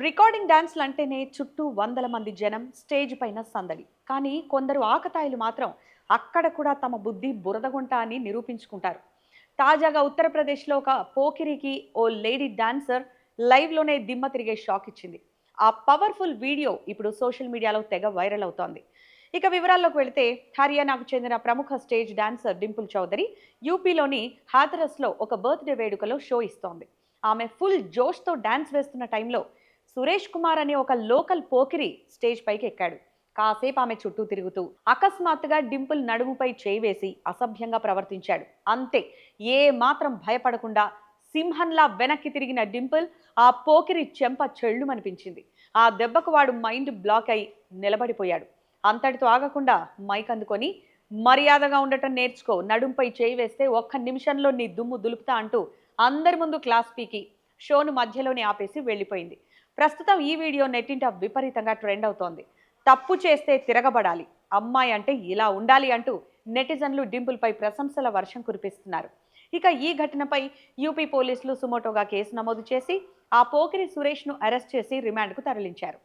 Recording డాన్స్లు అంటేనే చుట్టూ వందల మంది జనం, స్టేజ్ పైన సందడి. కానీ కొందరు ఆకతాయిలు మాత్రం అక్కడ కూడా తమ బుద్ధి బురదగుంట అని నిరూపించుకుంటారు. తాజాగా ఉత్తరప్రదేశ్లో ఒక పోకిరికి ఓ లేడీ డాన్సర్ లైవ్లోనే దిమ్మ తిరిగే షాక్ ఇచ్చింది. ఆ పవర్ఫుల్ వీడియో ఇప్పుడు సోషల్ మీడియాలో తెగ వైరల్ అవుతోంది. ఇక వివరాల్లోకి వెళితే, హర్యానాకు చెందిన ప్రముఖ స్టేజ్ డాన్సర్ డింపుల్ చౌదరి యూపీలోని హాథరస్లో ఒక బర్త్డే వేడుకలో షో ఇస్తోంది. ఆమె ఫుల్ జోష్తో డాన్స్ వేస్తున్న టైంలో సురేష్ కుమార్ అనే ఒక లోకల్ పోకిరి స్టేజ్ పైకి ఎక్కాడు. కాసేపు ఆమె చుట్టూ తిరుగుతూ అకస్మాత్తుగా డింపుల్ నడుముపై చేయి వేసి అసభ్యంగా ప్రవర్తించాడు. అంతే, ఏ మాత్రం భయపడకుండా సింహంలా వెనక్కి తిరిగిన డింపుల్ ఆ పోకిరి చెంప చెళ్ళుమనిపించింది. ఆ దెబ్బకు వాడు మైండ్ బ్లాక్ అయి నిలబడిపోయాడు. అంతటితో ఆగకుండా మైక్ అందుకొని, మర్యాదగా ఉండటం నేర్చుకో, నడుంపై చేయి వేస్తే ఒక్క నిమిషంలో నీ దుమ్ము దులుపుతా అంటూ అందరి ముందు క్లాస్ పీకి షోను మధ్యలోనే ఆపేసి వెళ్ళిపోయింది. ప్రస్తుతం ఈ వీడియో నెట్టింట విపరీతంగా ట్రెండ్ అవుతోంది. తప్పు చేస్తే తిరగబడాలి, అమ్మాయి అంటే ఇలా ఉండాలి అంటూ నెటిజన్లు డింపుల్పై ప్రశంసల వర్షం కురిపిస్తున్నారు. ఇక ఈ ఘటనపై యూపీ పోలీసులు సుమోటోగా కేసు నమోదు చేసి ఆ పోకిరి సురేష్ను అరెస్ట్ చేసి రిమాండ్కు తరలించారు.